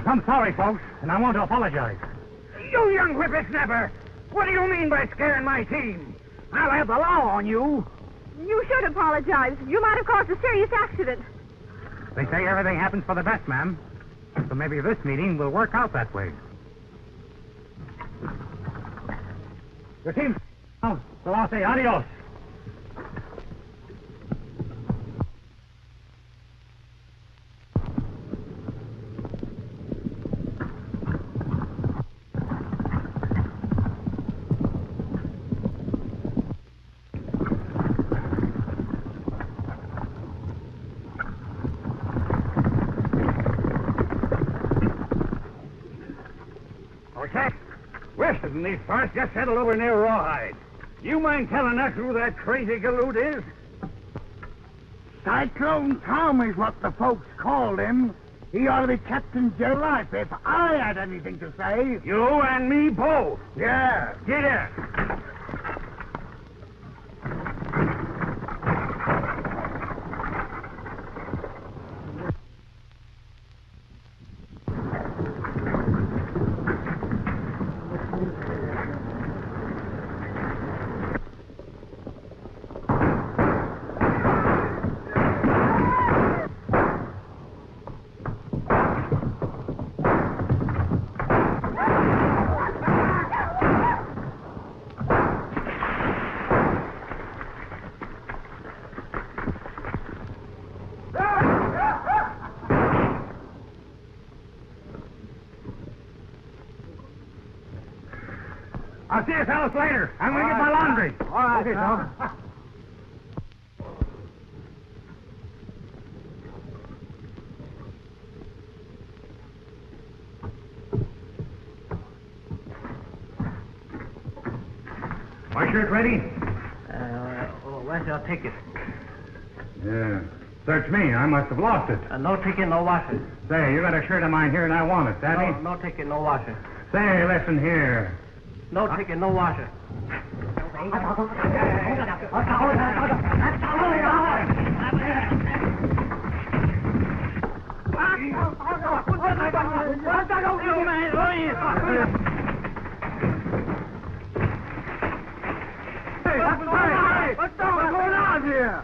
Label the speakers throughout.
Speaker 1: I'm sorry, folks, and I want to apologize.
Speaker 2: You young whippersnapper! What do you mean by scaring my team? I'll have the law on you.
Speaker 3: You should apologize. You might have caused a serious accident.
Speaker 1: They say everything happens for the best, ma'am. So maybe this meeting will work out that way. Your team. So I'll say adios.
Speaker 2: In these parts just settled over near Rawhide. You mind telling us who that crazy galoot is?
Speaker 4: Cyclone Tom is what the folks called him. He ought to be kept in jail life if I had anything to say.
Speaker 2: You and me both.
Speaker 4: Yeah.
Speaker 2: Get in.
Speaker 1: I'll see you fellas later. I'm going to get my laundry.
Speaker 4: All right,
Speaker 1: okay,
Speaker 4: Tom.
Speaker 1: My shirt ready?
Speaker 5: Where's your ticket?
Speaker 1: Yeah. Search me. I must have lost it.
Speaker 5: No ticket, no washer.
Speaker 1: Say, you got a shirt of mine here and I want it, Daddy?
Speaker 5: No ticket, no washer.
Speaker 1: Say, listen here.
Speaker 5: No ticket, no washer.
Speaker 4: What's going on here?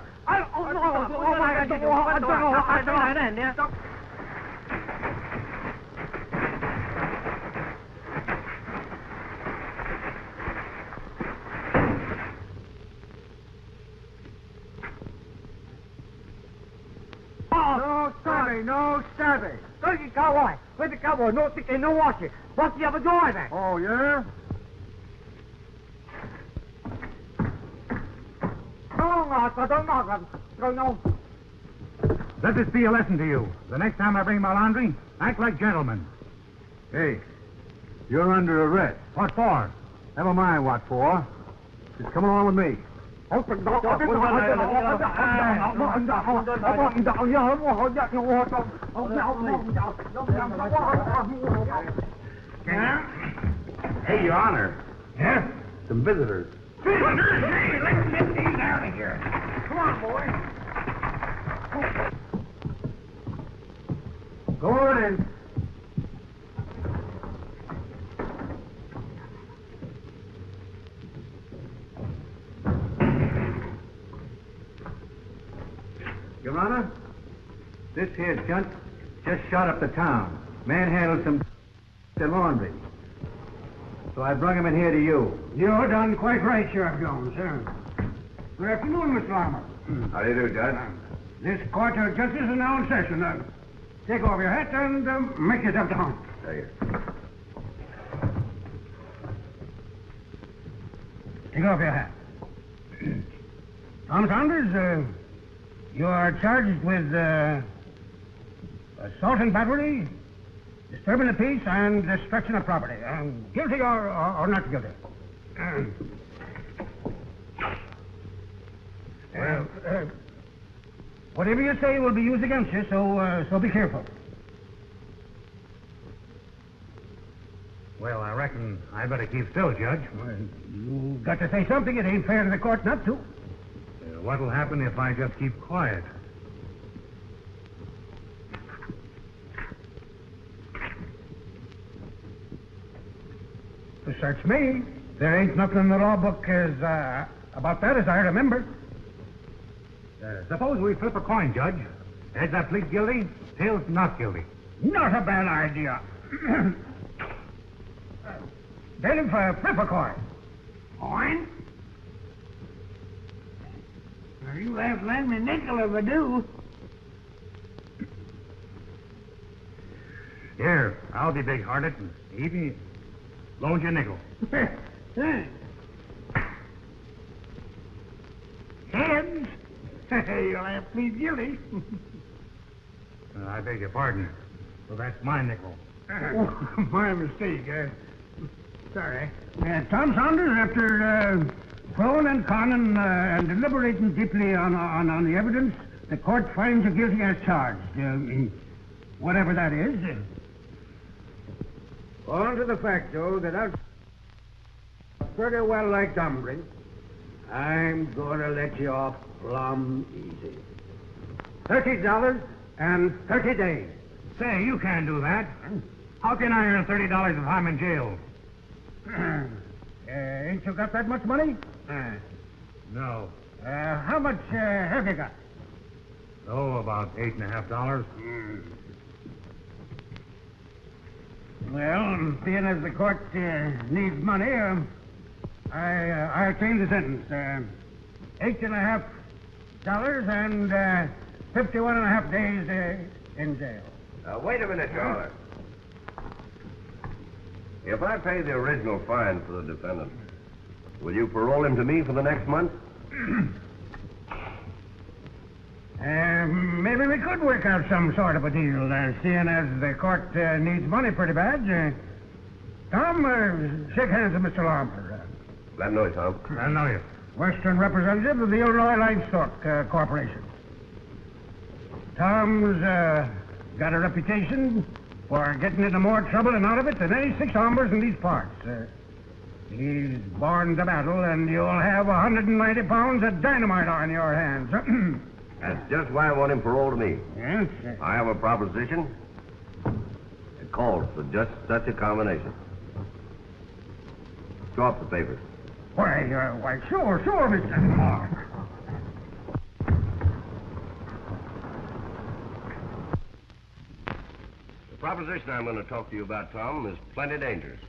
Speaker 4: Aye, no savvy.
Speaker 2: Don't you go away. Where's the cowboy? No ticket, no washing. What's the other door there?
Speaker 4: Oh, yeah?
Speaker 2: No.
Speaker 1: Let this be a lesson to you. The next time I bring my laundry, act like gentlemen.
Speaker 6: Hey, you're under arrest.
Speaker 1: What for?
Speaker 6: Never mind what for. Just come along with me.
Speaker 4: Hey, Your Honor.
Speaker 6: Yeah? Some visitors.
Speaker 4: Hey, let's get these out of here. Come on, boy.
Speaker 6: Go on in.
Speaker 1: Your Honor, this here junt just shot up the town. Manhandled some laundry. So I brought him in here to you.
Speaker 4: You're done quite right, Sheriff Jones, sir. Good afternoon, Mr. Lammer.
Speaker 6: How do you do, Judge?
Speaker 4: This court of justice is now in session. Take off your hat and make yourself to home.
Speaker 6: Thank you.
Speaker 4: Take off your hat. Tom Saunders, you are charged with assault and battery, disturbing the peace, and destruction of property. Guilty or not guilty? Whatever you say will be used against you, so be careful.
Speaker 1: Well, I reckon I better keep still, Judge.
Speaker 4: You got to say something. It ain't fair to the court not to.
Speaker 1: What'll happen if I just keep quiet?
Speaker 4: To search me, there ain't nothing in the law book about that as I remember.
Speaker 1: Suppose we flip a coin, Judge. Heads up, plead guilty. Tails not guilty.
Speaker 4: Not a bad idea. Bailiff, flip a coin. Coin? Well, you have to lend me a nickel if I do.
Speaker 1: Here, I'll be big-hearted and even loan you a nickel.
Speaker 4: Heads? You'll have to plead guilty.
Speaker 1: I beg your pardon. So that's my nickel.
Speaker 4: My mistake. Sorry. Tom Saunders, after pros and cons and deliberating deeply on the evidence, the court finds you guilty as charged. Whatever that is. On to the fact, though, that I'll pretty well like hombre. I'm going to let you off plumb easy. $30 and 30 days.
Speaker 1: Say, you can't do that. How can I earn $30 if I'm in jail?
Speaker 4: Ain't you got that much money?
Speaker 1: No.
Speaker 4: How much have you got?
Speaker 1: Oh, about $8.50.
Speaker 4: Well, seeing as the court needs money, I change the sentence. $8.50 and 51.5 days in jail.
Speaker 6: Wait a minute, Your Honor. If I pay the original fine for the defendant, will you parole him to me for the next month?
Speaker 4: Maybe we could work out some sort of a deal, seeing as the court needs money pretty bad. Tom, shake hands with Mr. Lomper.
Speaker 6: Let him know, Tom.
Speaker 1: I know you.
Speaker 4: Western representative of the Illinois Livestock Corporation. Tom's got a reputation for getting into more trouble and out of it than any 6 hombres in these parts. He's born to battle, and you'll have 190 pounds of dynamite on your hands.
Speaker 6: That's just why I want him paroled to me.
Speaker 4: Yes?
Speaker 6: I have a proposition. It calls for just such a combination. Show up the papers.
Speaker 4: Why, sure, Mr. Clark.
Speaker 6: The proposition I'm going to talk to you about, Tom, is plenty dangerous.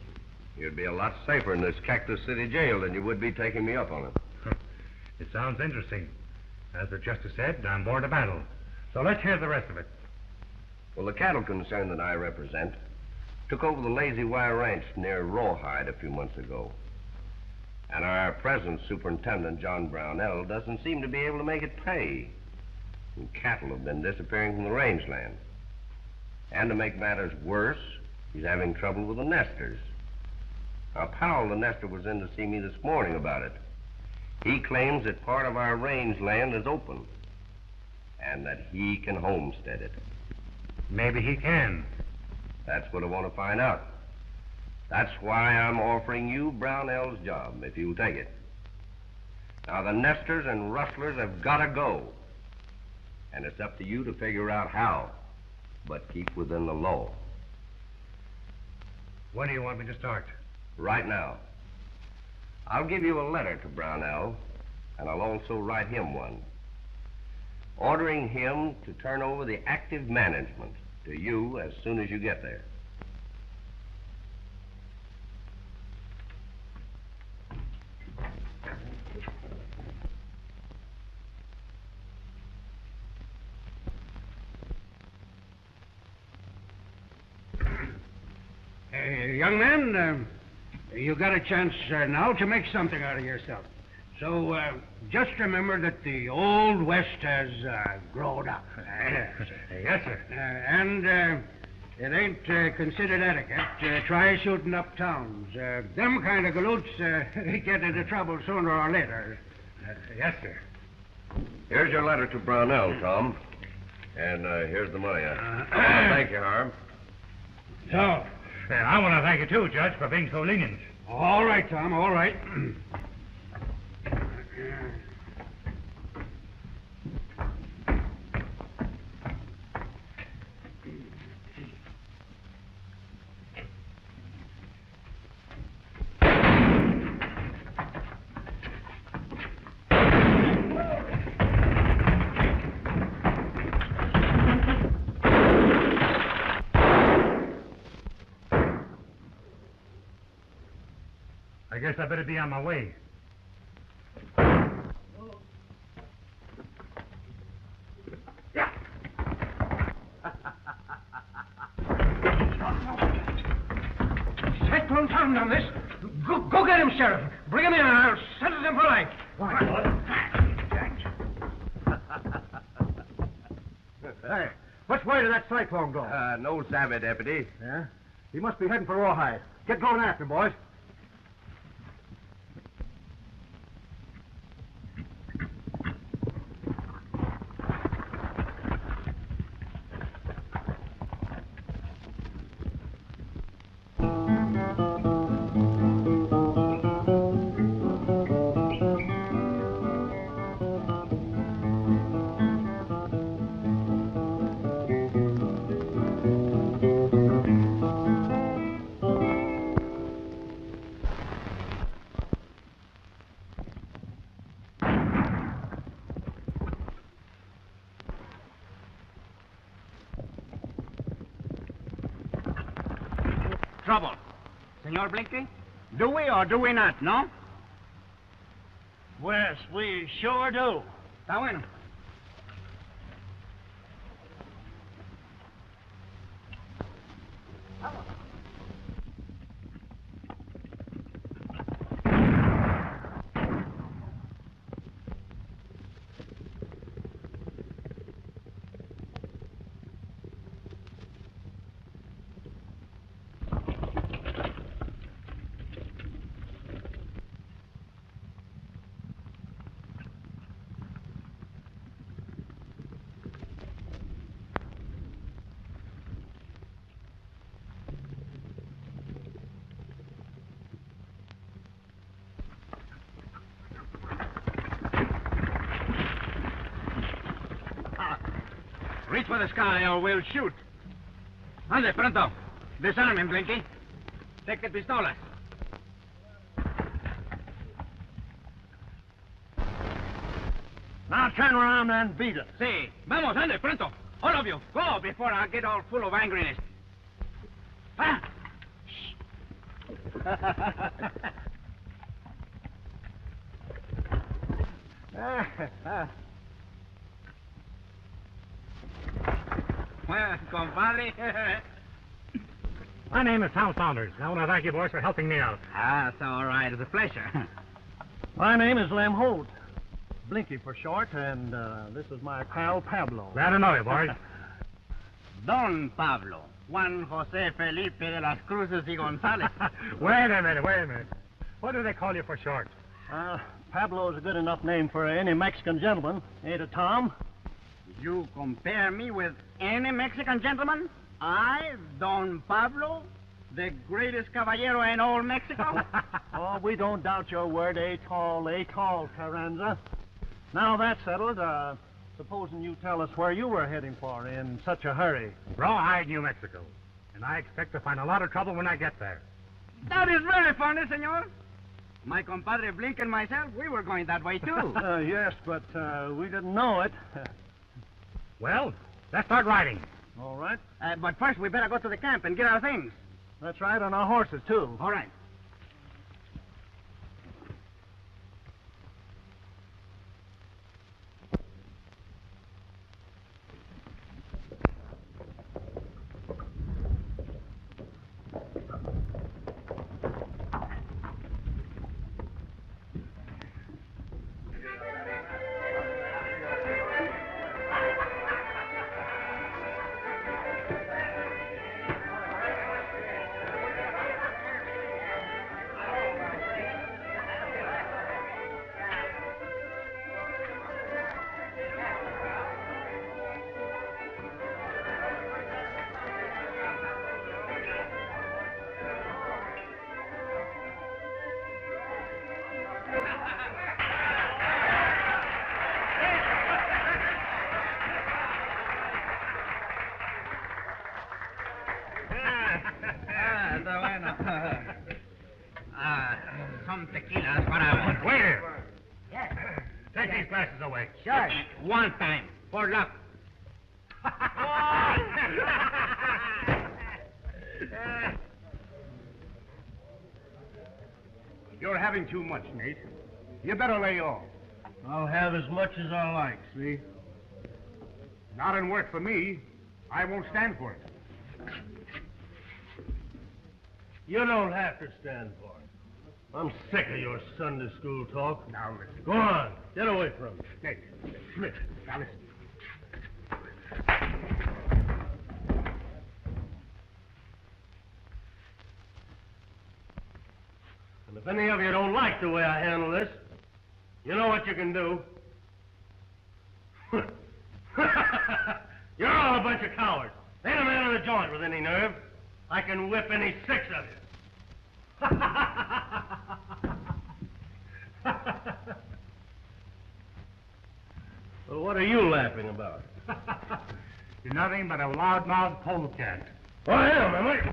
Speaker 6: You'd be a lot safer in this Cactus City jail than you would be taking me up on it.
Speaker 1: It sounds interesting. As the justice said, I'm born to battle. So let's hear the rest of it.
Speaker 6: Well, the cattle concern that I represent took over the Lazy Wire Ranch near Rawhide a few months ago. And our present superintendent, John Brownell, doesn't seem to be able to make it pay. And cattle have been disappearing from the rangeland. And to make matters worse, he's having trouble with the nesters. Now, Powell, the nester, was in to see me this morning about it. He claims that part of our rangeland is open, and that he can homestead it.
Speaker 1: Maybe he can.
Speaker 6: That's what I want to find out. That's why I'm offering you Brownell's job, if you'll take it. Now, the nesters and rustlers have got to go. And it's up to you to figure out how, but keep within the law.
Speaker 1: When do you want me to start?
Speaker 6: Right now. I'll give you a letter to Brownell, and I'll also write him one, ordering him to turn over the active management to you as soon as you get there.
Speaker 4: Young man, you got a chance now to make something out of yourself. So just remember that the Old West has grown up.
Speaker 1: Yes, sir.
Speaker 4: And it ain't considered etiquette. Try shooting up towns. Them kind of galoots get into trouble sooner or later.
Speaker 1: Yes, sir.
Speaker 6: Here's your letter to Brownell, Tom. And here's the money. Thank you, Harm.
Speaker 4: So,
Speaker 1: I want to thank you, too, Judge, for being so lenient.
Speaker 4: all right, Tom, all right.
Speaker 1: I guess I better be on my way.
Speaker 4: Cyclone found on this. Go get him, Sheriff. Bring him in and I'll sentence him for life.
Speaker 1: Hey, which way did that Cyclone go?
Speaker 6: No savvy, Deputy.
Speaker 1: Yeah? He must be heading for Rawhide. Get going after him, boys.
Speaker 2: Trouble. Senor Blinky? Do we or do we not, no?
Speaker 4: Yes, we sure do.
Speaker 2: Está bueno. Reach for the sky or we'll shoot. Ande, pronto. Disarm him, Blinky. Take the pistolas. Now turn around and beat it. Si. Vamos, ande, pronto. All of you, go before I get all full of angriness. Ah! Well, compadre.
Speaker 7: My name is Tom Saunders. I want to thank you, boys, for helping me out.
Speaker 2: Ah, it's all right. It's a pleasure.
Speaker 5: My name is Lem Holt. Blinky for short, and this is my pal Pablo.
Speaker 7: Glad to know you, boys.
Speaker 2: Don Pablo. Juan Jose Felipe de las Cruces y González.
Speaker 7: Wait a minute. What do they call you for short?
Speaker 5: Pablo is a good enough name for any Mexican gentleman, ain't it, Tom?
Speaker 2: You compare me with any Mexican gentleman? I, Don Pablo, the greatest caballero in all Mexico?
Speaker 5: Oh, we don't doubt your word, a tall, Carranza. Now that's settled, supposing you tell us where you were heading for in such a hurry.
Speaker 7: Rawhide, New Mexico. And I expect to find a lot of trouble when I get there.
Speaker 2: That is very funny, senor. My compadre Blink and myself, we were going that way, too.
Speaker 5: Yes, but we didn't know it.
Speaker 7: Well, let's start riding.
Speaker 5: All right.
Speaker 2: But first, we better go to the camp and get our things.
Speaker 5: That's right, on our horses, too.
Speaker 2: All right. Some tequila, that's what I want.
Speaker 7: Waiter!
Speaker 2: Yes.
Speaker 7: Take these glasses away.
Speaker 2: Sure. One time. For luck.
Speaker 1: You're having too much, Nate. You better lay off.
Speaker 5: I'll have as much as I like, see?
Speaker 1: Not in work for me. I won't stand for it.
Speaker 5: You don't have to stand for it. I'm sick of your Sunday school talk.
Speaker 1: Now listen.
Speaker 5: Go on. Get away from me.
Speaker 1: Nate, Smith, now listen.
Speaker 5: And if any of you don't like the way I handle this, you know what you can do. You're all a bunch of cowards. Ain't a man in the joint with any nerve. I can whip any six of you. Well, what are you laughing about?
Speaker 7: You're nothing but a loudmouth polecat.
Speaker 5: Oh, I am I?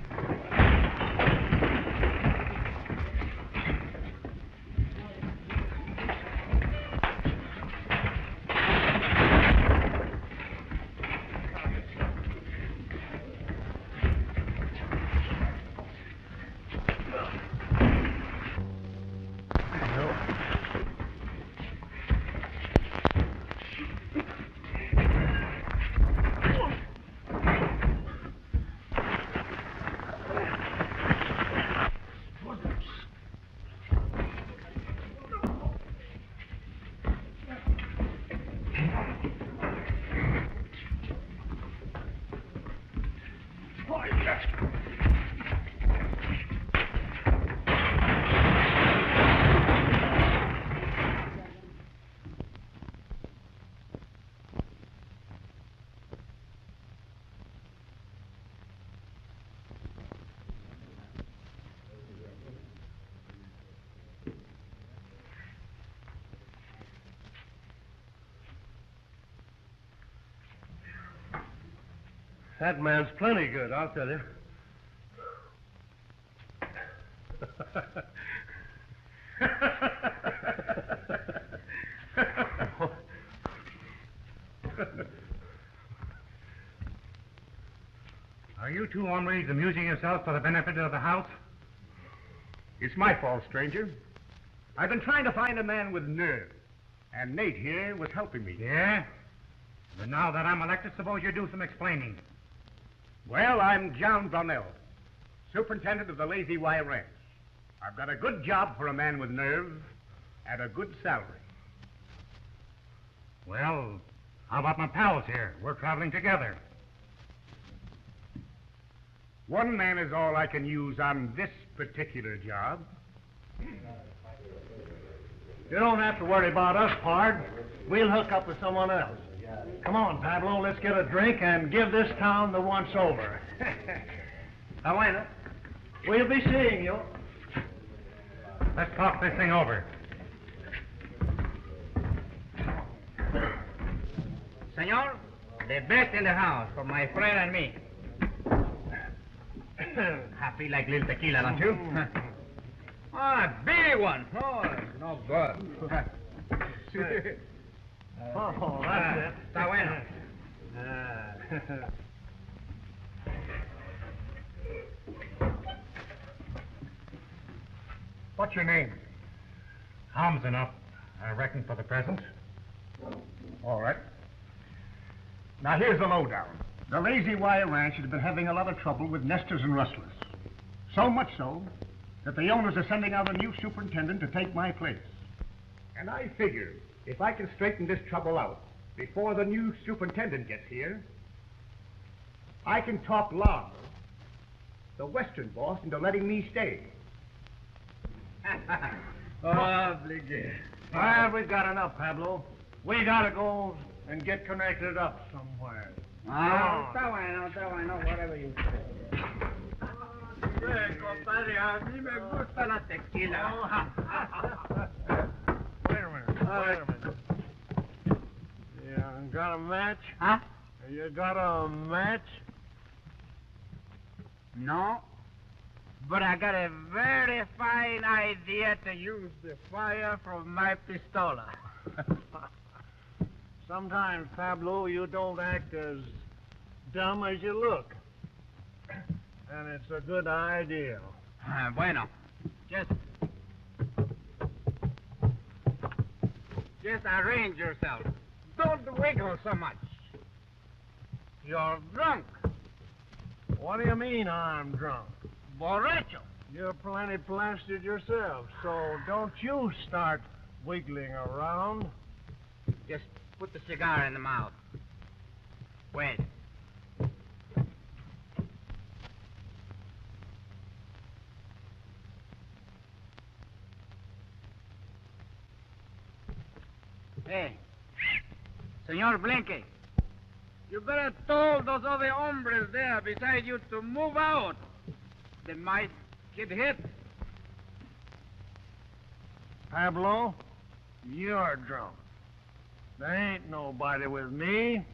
Speaker 5: That man's plenty good, I'll tell you.
Speaker 7: Are you two hombres amusing yourselves for the benefit of the house?
Speaker 1: It's my fault, stranger. I've been trying to find a man with nerve. And Nate here was helping me.
Speaker 7: Yeah? But now that I'm elected, suppose you do some explaining.
Speaker 1: Well, I'm John Brownell, superintendent of the Lazy Wire Ranch. I've got a good job for a man with nerve and a good salary.
Speaker 7: Well, how about my pals here? We're traveling together.
Speaker 1: One man is all I can use on this particular job.
Speaker 5: You don't have to worry about us, Pard. We'll hook up with someone else. Come on, Pablo, let's get a drink and give this town the once-over.
Speaker 1: Bueno.
Speaker 5: We'll be seeing you.
Speaker 7: Let's talk this thing over.
Speaker 2: Senor, the best in the house for my friend and me. Happy like little tequila, don't you? Ah, big one. Oh, it's no good.
Speaker 5: Oh, that's it.
Speaker 2: Está bueno.
Speaker 7: What's your name? Tom's enough, I reckon, for the present.
Speaker 1: All right. Now, here's the lowdown. The Lazy Wire Ranch has been having a lot of trouble with nesters and rustlers. So much so that the owners are sending out a new superintendent to take my place. And I figure if I can straighten this trouble out before the new superintendent gets here, I can talk Lars, the Western boss, into letting me stay.
Speaker 2: Obligate.
Speaker 5: Well, we've got enough, Pablo. We gotta go and get connected up somewhere.
Speaker 2: Ah, está bueno, whatever you say. Compadre, a mí me gusta la tequila.
Speaker 5: Wait a minute. Yeah, got a match?
Speaker 2: Huh?
Speaker 5: You got a match?
Speaker 2: No, but I got a very fine idea to use the fire from my pistola.
Speaker 5: Sometimes, Pablo, you don't act as dumb as you look. And it's a good idea.
Speaker 2: Bueno, just arrange yourself. Don't wiggle so much. You're drunk.
Speaker 5: What do you mean I'm drunk?
Speaker 2: Borracho.
Speaker 5: You're plenty plastered yourself, so don't you start wiggling around.
Speaker 2: Just put the cigar in the mouth. Wait. Hey, Senor Blinky, you better tell those other hombres there beside you to move out. They might get hit.
Speaker 5: Pablo, you're drunk. There ain't nobody with me.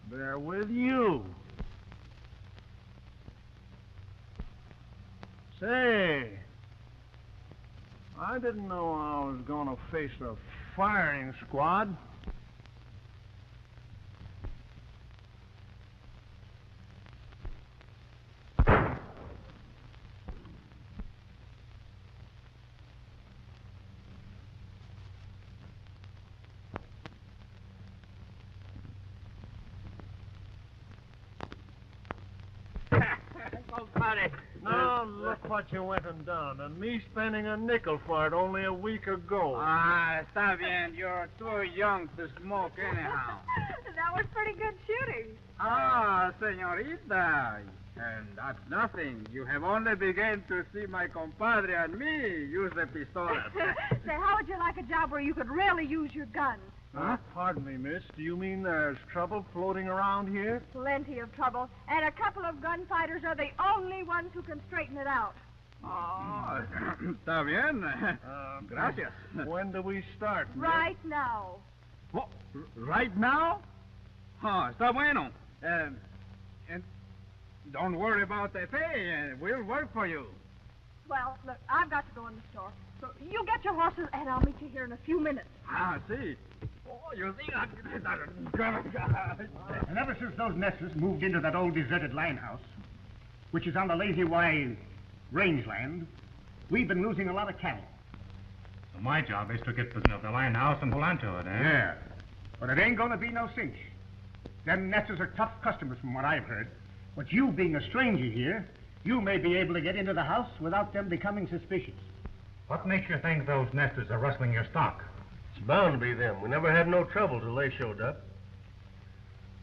Speaker 5: They're with you. Say, I didn't know I was gonna face a firing squad. Now look what you went and done, and me spending a nickel for it only a week ago.
Speaker 2: Ah, está bien. You're too young to smoke anyhow.
Speaker 3: That was pretty good shooting.
Speaker 2: Ah, señorita. And that's nothing. You have only begun to see my compadre and me use the pistola.
Speaker 3: Say, how would you like a job where you could really use your gun?
Speaker 2: Huh?
Speaker 5: Pardon me, miss. Do you mean there's trouble floating around here?
Speaker 3: Plenty of trouble. And a couple of gunfighters are the only ones who can straighten it out.
Speaker 2: Oh, está bien. Gracias.
Speaker 5: When do we start, miss?
Speaker 3: Right now.
Speaker 2: What? Right now? Oh, está bueno. And don't worry about the pay. We'll work for you.
Speaker 3: Well, look, I've got to go in the store. So you get your horses, and I'll meet you here in a few minutes.
Speaker 2: Ah, see. Oh, you see that?
Speaker 1: And ever since those nesters moved into that old deserted line house, which is on the Lazy Wire rangeland, we've been losing a lot of cattle.
Speaker 7: So my job is to get possession of the line house and hold on to it, eh?
Speaker 1: Yeah. But it ain't gonna be no cinch. Them nesters are tough customers from what I've heard. But you being a stranger here, you may be able to get into the house without them becoming suspicious.
Speaker 7: What makes you think those nesters are rustling your stock?
Speaker 5: It's bound to be them. We never had no trouble till they showed up.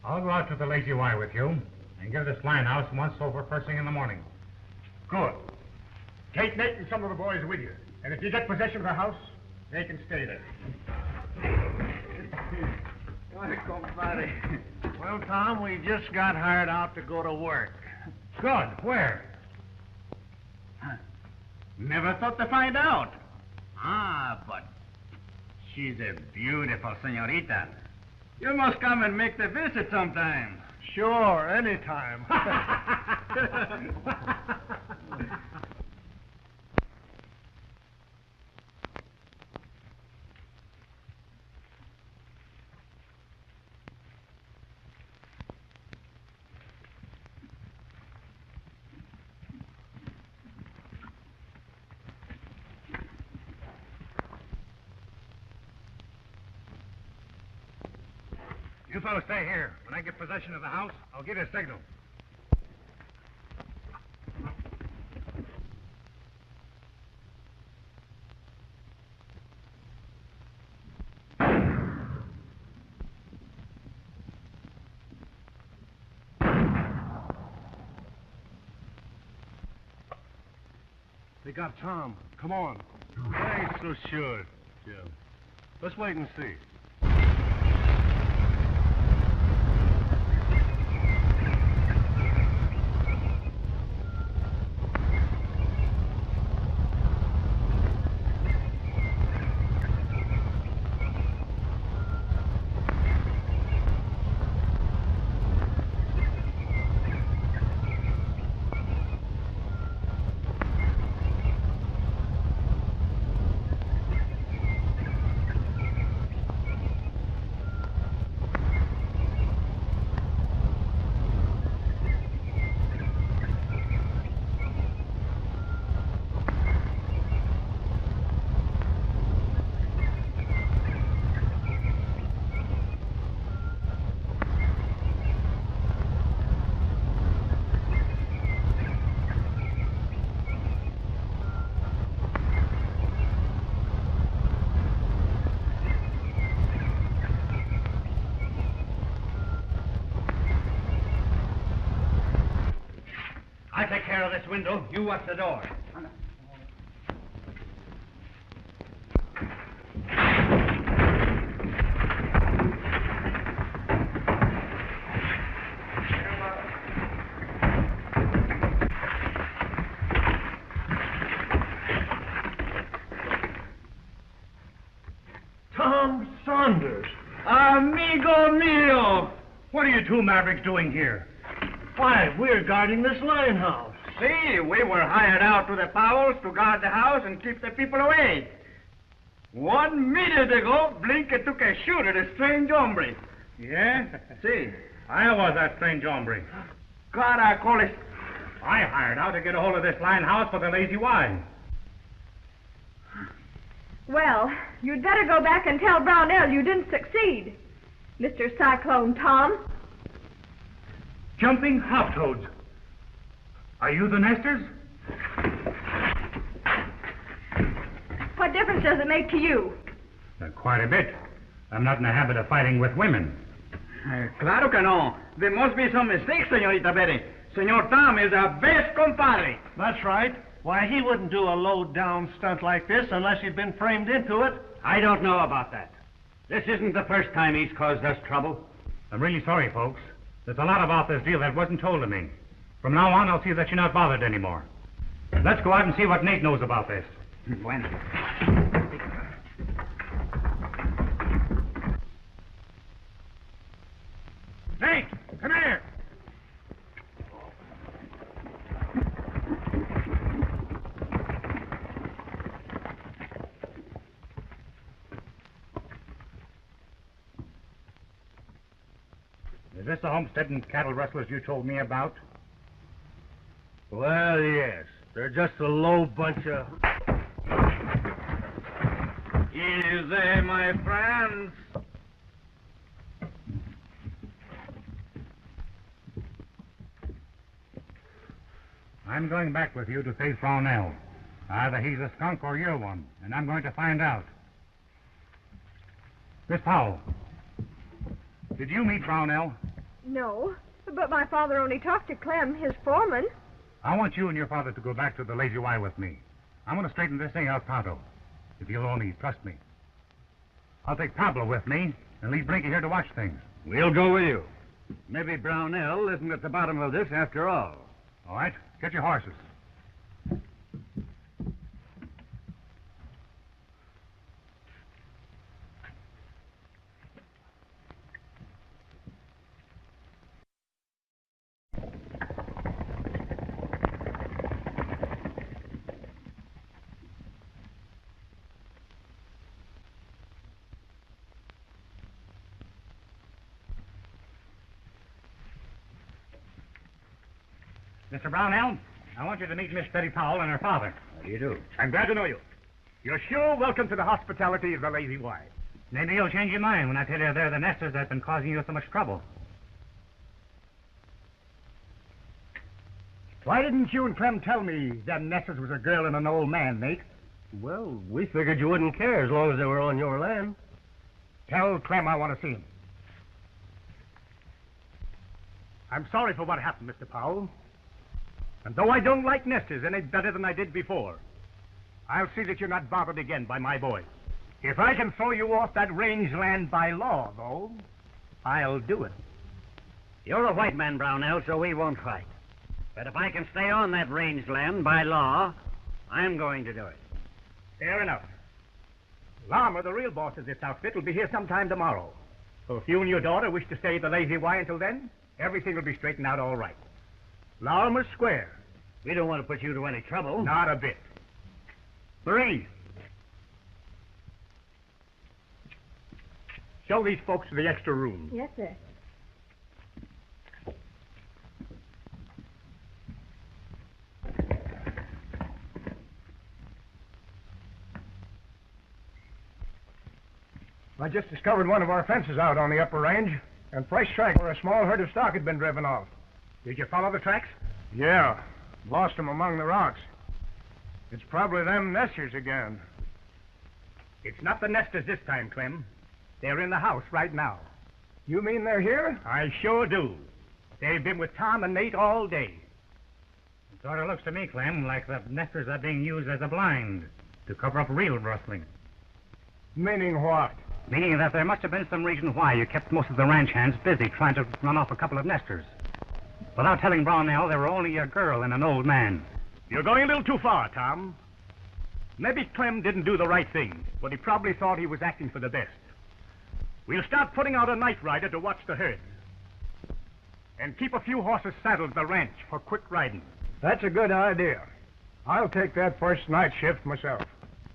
Speaker 7: I'll go out to the Lazy Y with you and give this line house once over first thing in the morning.
Speaker 1: Good. Take Nate and some of the boys with you. And if you get possession of the house, they can stay there.
Speaker 5: Well, Tom, we just got hired out to go to work.
Speaker 7: Good. Where?
Speaker 2: Never thought to find out. But she's a beautiful señorita. You must come and make the visit sometime.
Speaker 5: Sure, anytime.
Speaker 7: You fellows stay here. When I get possession of the house, I'll give you a signal.
Speaker 5: They got Tom. Come on. I ain't so sure, Jim. Let's wait and see.
Speaker 2: I take care of this window. You watch the door.
Speaker 5: Tom Saunders.
Speaker 2: Amigo mio!
Speaker 7: What are you two mavericks doing here?
Speaker 5: Why, we're guarding this line house.
Speaker 2: See, we were hired out to the Powells to guard the house and keep the people away. 1 minute ago, Blinker took a shoot at a strange hombre.
Speaker 7: Yeah?
Speaker 2: See,
Speaker 7: I was that strange hombre.
Speaker 2: caracoles.
Speaker 7: I hired out to get a hold of this line house for the Lazy Y.
Speaker 3: Well, you'd better go back and tell Brownell you didn't succeed, Mr. Cyclone Tom.
Speaker 7: Jumping hop toads. Are you the nesters?
Speaker 3: What difference does it make to you?
Speaker 7: Quite a bit. I'm not in the habit of fighting with women.
Speaker 2: Claro que no. There must be some mistake, señorita Betty. Señor Tom is our best compadre.
Speaker 5: That's right. Why, he wouldn't do a low-down stunt like this unless he'd been framed into it.
Speaker 2: I don't know about that. This isn't the first time he's caused us trouble.
Speaker 7: I'm really sorry, folks. There's a lot about this deal that wasn't told to me. From now on, I'll see that you're not bothered anymore. Let's go out and see what Nate knows about this.
Speaker 2: Bueno.
Speaker 7: Nate, come here. Is this the homestead and cattle rustlers you told me about?
Speaker 5: Well, yes. They're just a low bunch of...
Speaker 2: Easy, my friends.
Speaker 7: I'm going back with you to face Brownell. Either he's a skunk or you're one, and I'm going to find out. Miss Powell, did you meet Brownell?
Speaker 3: No, but my father only talked to Clem, his foreman.
Speaker 7: I want you and your father to go back to the Lazy Y with me. I'm going to straighten this thing out pronto, if you'll only trust me. I'll take Pablo with me and leave Blinky here to watch things.
Speaker 8: We'll go with you. Maybe Brownell isn't at the bottom of this after all.
Speaker 7: All right, get your horses. Mr. Brownell, I want you to meet Miss Betty Powell and her father.
Speaker 8: How do you do?
Speaker 1: I'm glad to know you. You're sure welcome to the hospitality of the Lazy Y.
Speaker 7: Maybe you'll change your mind when I tell you they're the nesters that's been causing you so much trouble.
Speaker 1: Why didn't you and Clem tell me that Nessus was a girl and an old man, Nate?
Speaker 8: Well, we figured you wouldn't care as long as they were on your land.
Speaker 1: Tell Clem I want to see him. I'm sorry for what happened, Mr. Powell. And though I don't like nesters any better than I did before, I'll see that you're not bothered again by my boys. If I can throw you off that range land by law, though, I'll do it.
Speaker 2: You're a white man, Brownell, so we won't fight. But if I can stay on that range land by law, I'm going to do it.
Speaker 1: Fair enough. Lama, the real boss of this outfit, will be here sometime tomorrow. So if you and your daughter wish to stay at the Lazy Y until then, everything will be straightened out all right. Lama's square.
Speaker 2: We don't want to put you to any trouble.
Speaker 1: Not a bit. Marie, show these folks to the extra room.
Speaker 3: Yes, sir.
Speaker 1: I just discovered one of our fences out on the upper range, and fresh track where a small herd of stock had been driven off. Did you follow the tracks? Yeah. Lost them among the rocks. It's probably them nesters again. It's not the nesters this time, Clem. They're in the house right now. You mean they're here? I sure do. They've been with Tom and Nate all day.
Speaker 7: It sort of looks to me, Clem, like the nesters are being used as a blind to cover up real rustling.
Speaker 1: Meaning what?
Speaker 7: Meaning that there must have been some reason why you kept most of the ranch hands busy trying to run off a couple of nesters. Without telling Brownell they were only a girl and an old man.
Speaker 1: You're going a little too far, Tom. Maybe Clem didn't do the right thing, but he probably thought he was acting for the best. We'll start putting out a night rider to watch the herd. And keep a few horses saddled at the ranch for quick riding. That's a good idea. I'll take that first night shift myself.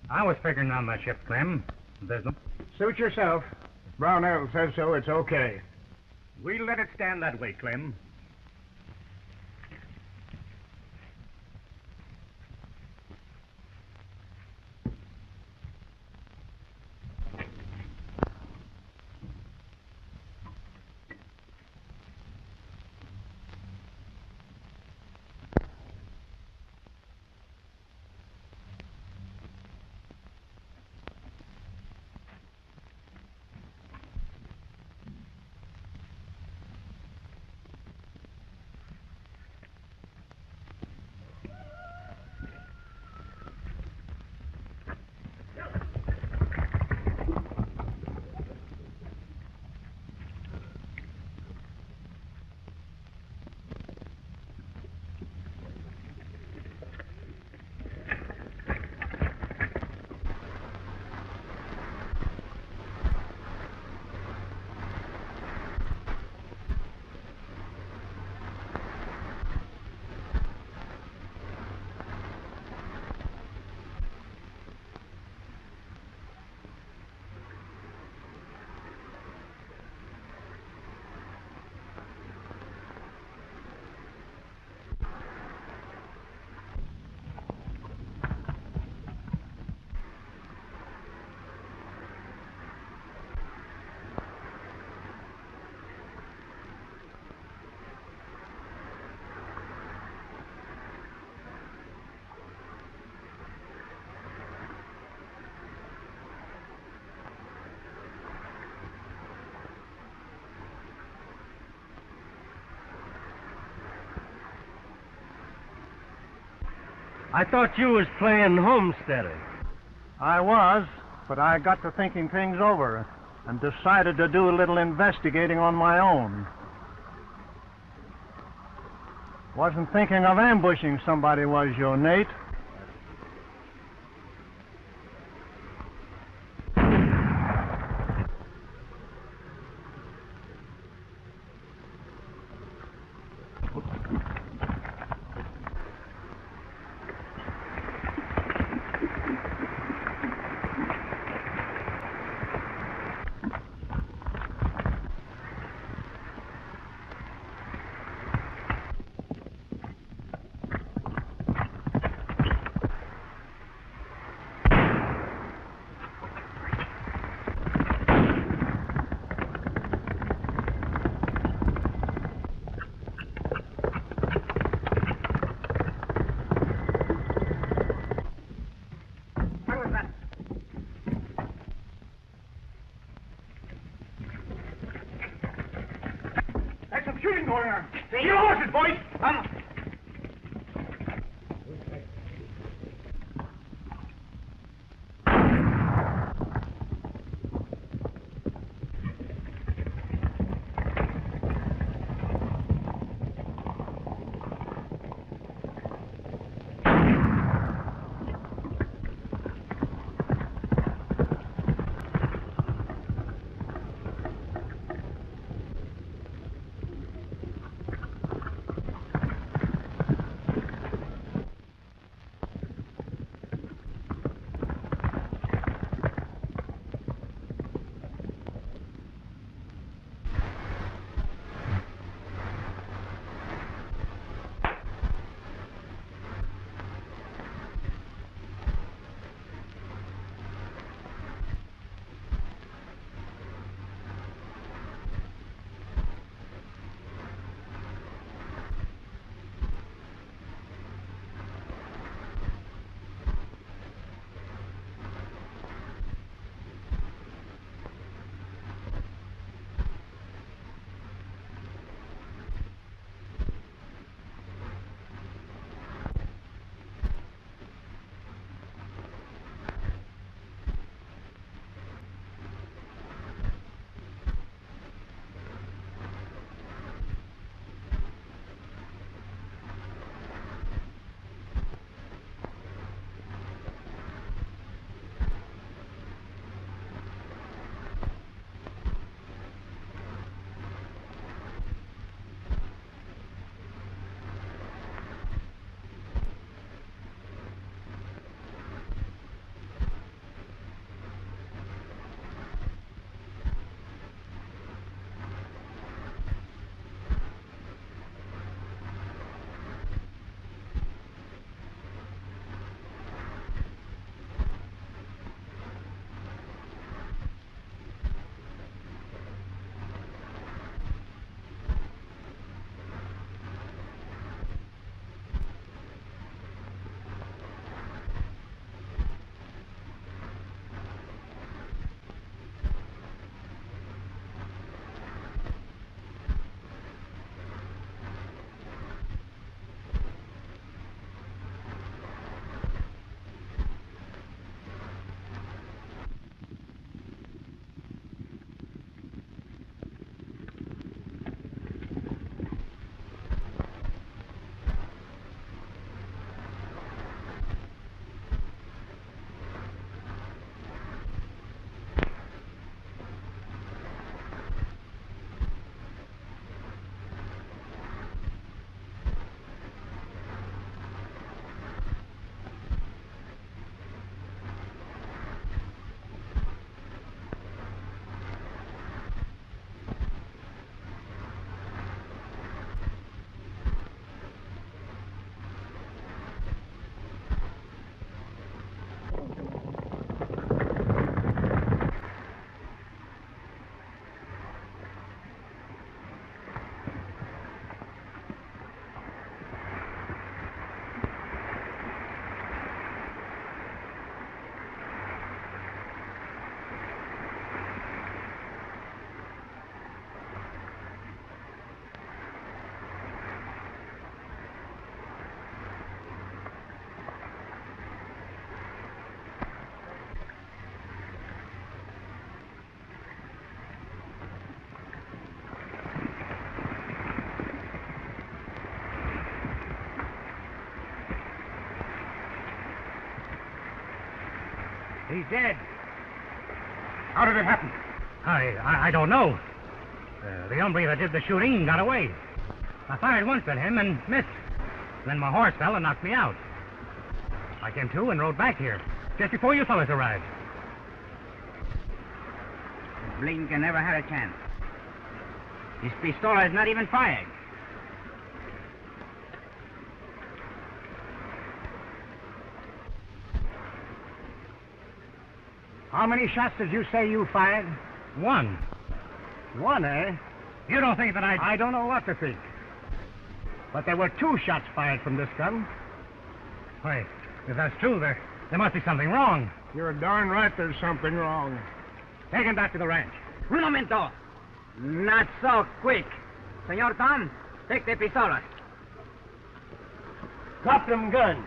Speaker 7: I was figuring on that shift, Clem. There's no...
Speaker 1: Suit yourself. If Brownell says so, it's okay. We'll let it stand that way, Clem.
Speaker 8: I thought you was playing homesteader.
Speaker 5: I was, but I got to thinking things over and decided to do a little investigating on my own. Wasn't thinking of ambushing somebody, was you, Nate?
Speaker 1: Shooting going on. Get your horses, boys. Come.
Speaker 2: He's dead.
Speaker 1: How did it happen?
Speaker 7: I don't know. The hombre that did the shooting got away. I fired once at him and missed. Then my horse fell and knocked me out. I came to and rode back here, just before you fellas arrived.
Speaker 2: Blinker never had a chance. His pistola is not even fired.
Speaker 1: How many shots did you say you fired?
Speaker 7: One.
Speaker 1: One, eh?
Speaker 7: You don't think that
Speaker 1: I don't know what to think. But there were 2 shots fired from this gun.
Speaker 7: Why, if that's true, there must be something wrong.
Speaker 1: You're darn right there's something wrong.
Speaker 7: Take him back to the ranch.
Speaker 2: Un momento. Not so quick. Senor Tom, take the pistolas.
Speaker 1: Drop them guns.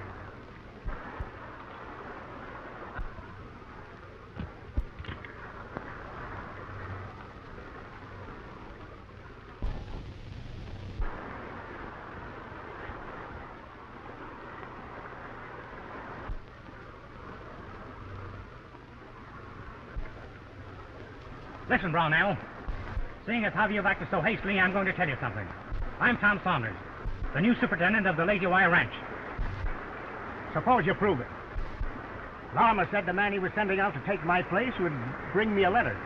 Speaker 7: Listen, Brownell. Seeing as how you've acted so hastily, I'm going to tell you something. I'm Tom Saunders, the new superintendent of the Lazy Wire Ranch.
Speaker 1: Suppose you prove it. Lama said the man he was sending out to take my place would bring me a letter.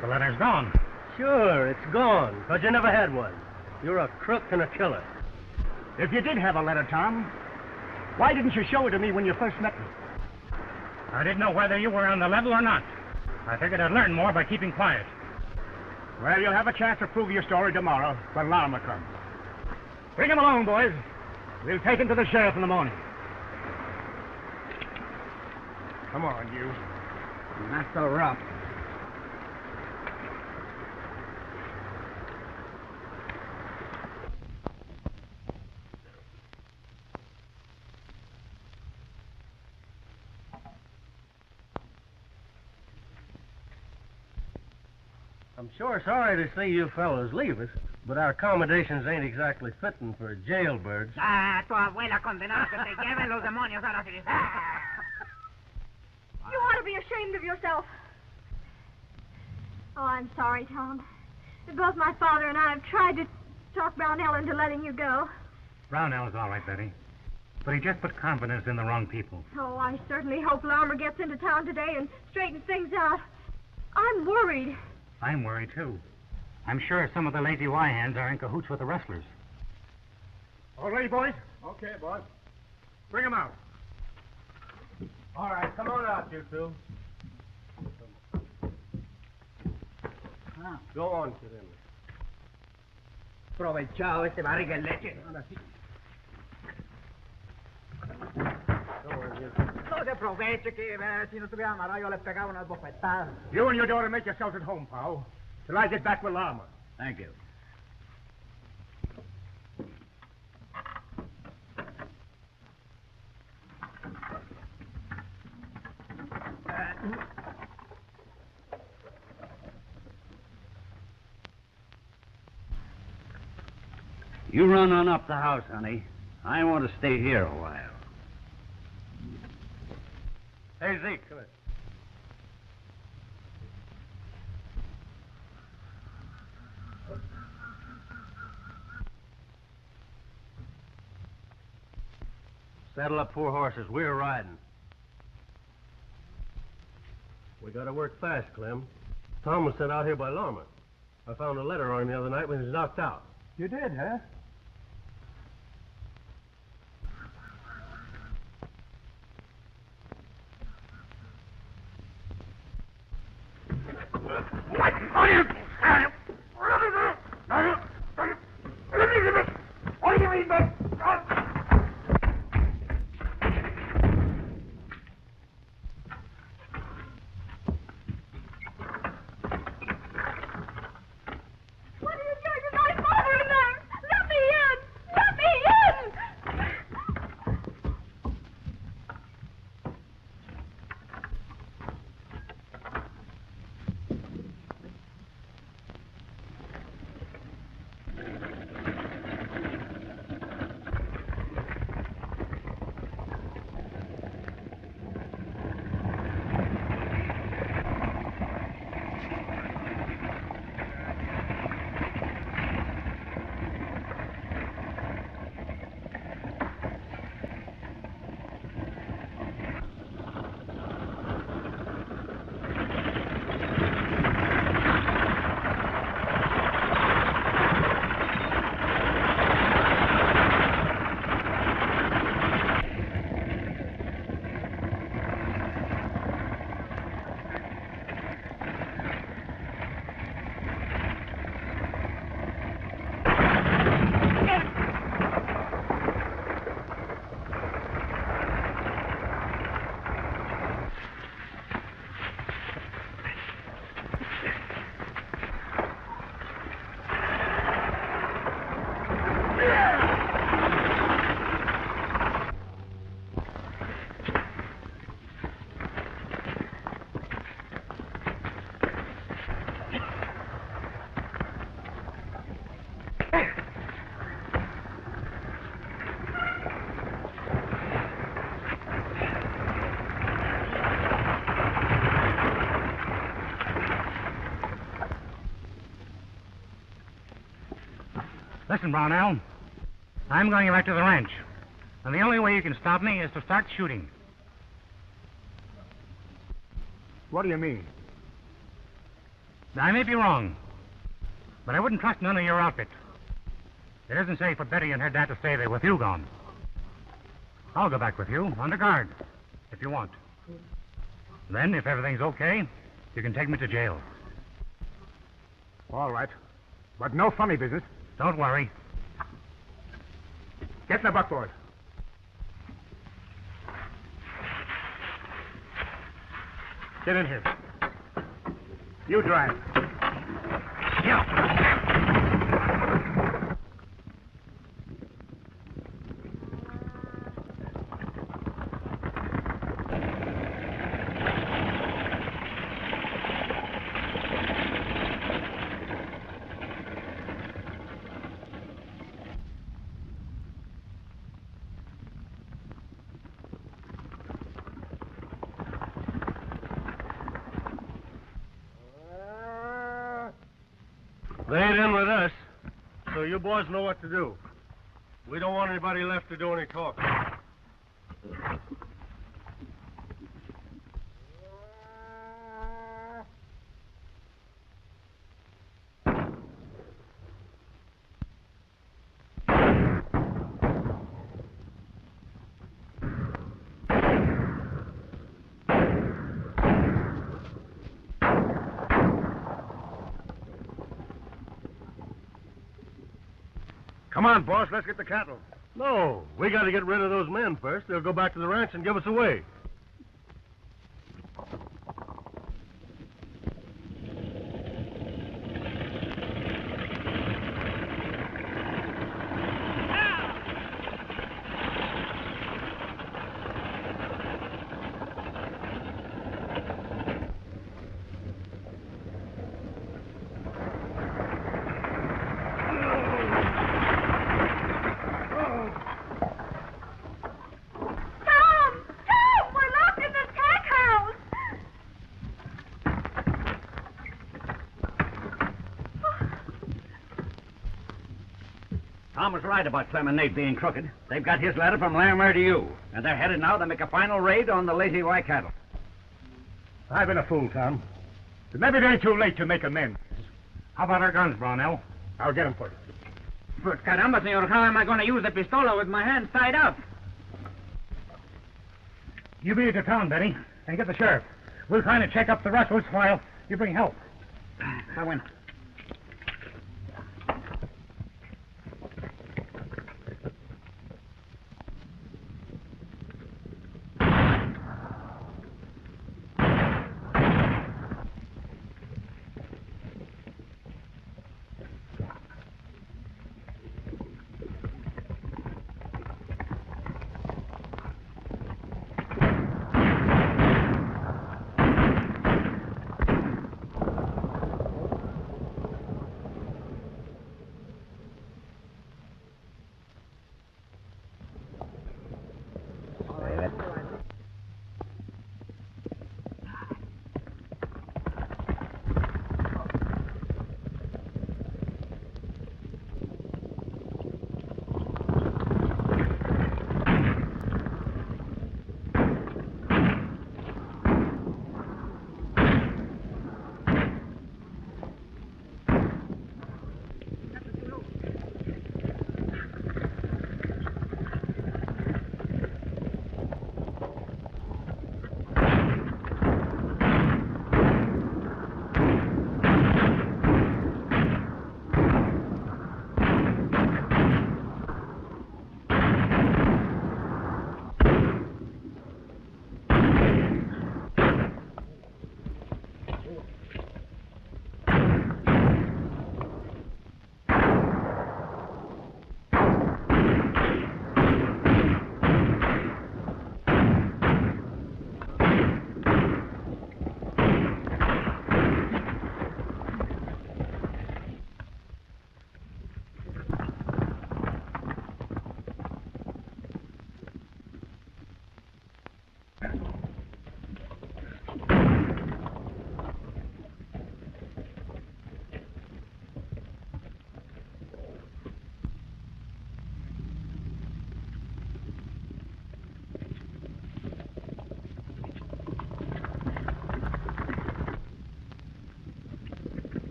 Speaker 7: The letter's gone.
Speaker 5: Sure, it's gone, but you never had one. You're a crook and a killer.
Speaker 1: If you did have a letter, Tom, why didn't you show it to me when you first met me?
Speaker 7: I didn't know whether you were on the level or not. I figured I'd learn more by keeping quiet.
Speaker 1: Well, you'll have a chance to prove your story tomorrow when Lama comes.
Speaker 7: Bring him along, boys. We'll take him to the sheriff in the morning.
Speaker 1: Come on, you.
Speaker 2: Not so rough.
Speaker 5: I'm sure sorry to see you fellows leave us, but our accommodations ain't exactly fitting for jailbirds.
Speaker 2: Tu abuela condenada que te lleven los demonios ahora sí.
Speaker 3: You ought to be ashamed of yourself. Oh, I'm sorry, Tom. Both my father and I have tried to talk Brownell into letting you go.
Speaker 7: Brownell's all right, Betty. But he just put confidence in the wrong people.
Speaker 3: Oh, I certainly hope Larmer gets into town today and straightens things out. I'm worried.
Speaker 7: I'm worried, too. I'm sure some of the Lazy Y hands are in cahoots with the rustlers.
Speaker 1: All ready, boys? Okay, boys. Bring them out.
Speaker 5: All right, come on out, you two. Go on, kid.
Speaker 2: Aprovechado este barriga de leche. No se aproveche que si no estuviera amarrado yo le pegaba unas bofetadas.
Speaker 1: You and your daughter make yourselves at home, Powell, till I get back with Lama.
Speaker 2: Thank you.
Speaker 8: You run on up the house, honey. I want to stay here a while.
Speaker 5: Hey, Zeke, come here. Saddle up 4 horses. We're riding. We gotta work fast, Clem. Tom was sent out here by Lama. I found a letter on him the other night when he was knocked out.
Speaker 1: You did, huh?
Speaker 3: What are you doing to my father in there? Let me
Speaker 7: Listen, Brownell. I'm going back to the ranch. And the only way you can stop me is to start shooting.
Speaker 1: What do you mean?
Speaker 7: I may be wrong, but I wouldn't trust none of your outfit. It isn't safe for Betty and her dad to stay there with you gone. I'll go back with you, under guard, if you want. Then, if everything's okay, you can take me to jail.
Speaker 1: All right. But no funny business.
Speaker 7: Don't worry.
Speaker 1: Get in the buckboard. Get in here. You drive.
Speaker 7: Yeah.
Speaker 5: They ain't in with us, so you boys know what to do. We don't want anybody left to do any talking.
Speaker 1: Come on, boss. Let's get the cattle.
Speaker 5: No, we got to get rid of those men first. They'll go back to the ranch and give us away.
Speaker 8: Tom was right about Clem and Nate being crooked. They've got his letter from Larimer to you, and they're headed now to make a final raid on the Lazy Y cattle.
Speaker 1: I've been a fool, Tom. But maybe it ain't too late to make amends.
Speaker 7: How about our guns, Brownell?
Speaker 1: I'll get them for you.
Speaker 2: But caramba, senor, how am I going to use the pistola with my hands tied up?
Speaker 7: You beat it to town, Betty, and get the sheriff. We'll try to check up the rustlers while you bring help.
Speaker 2: I win.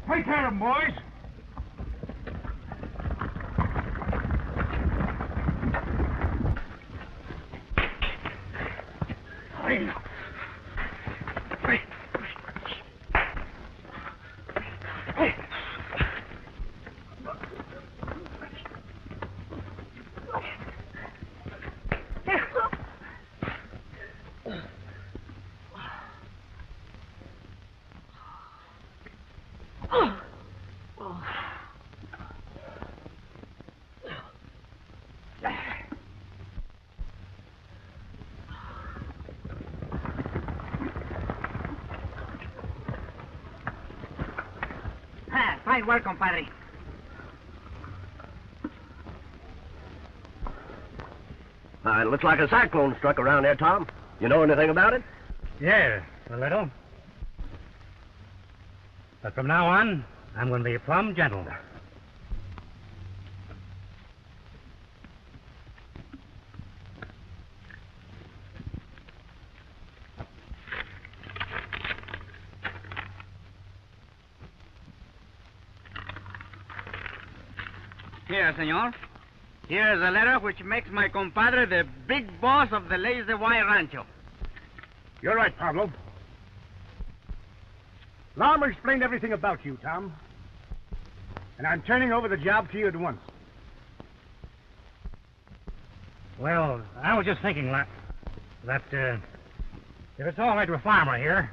Speaker 4: Take care of him, boys.
Speaker 2: Fine work, compadre.
Speaker 6: It looks like a cyclone struck around there, Tom. You know anything about it?
Speaker 7: Yeah, a little. But from now on, I'm going to be plumb gentle.
Speaker 2: Here, senor. Here is a letter which makes my compadre the big boss of the Lazy Y Rancho.
Speaker 4: You're right, Pablo. Lama explained everything about you, Tom. And I'm turning over the job to you at once.
Speaker 7: Well, I was just thinking that if it's all right with Farmer here,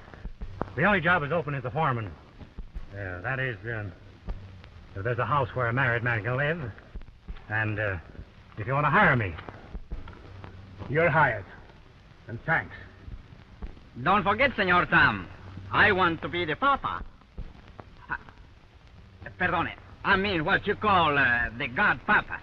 Speaker 7: the only job is open is the foreman. That is, if there's a house where a married man can live, and if you want to hire me.
Speaker 4: You're hired. And thanks.
Speaker 2: Don't forget, Senor Tom, I want to be the papa. Perdone, I mean what you call the god papa.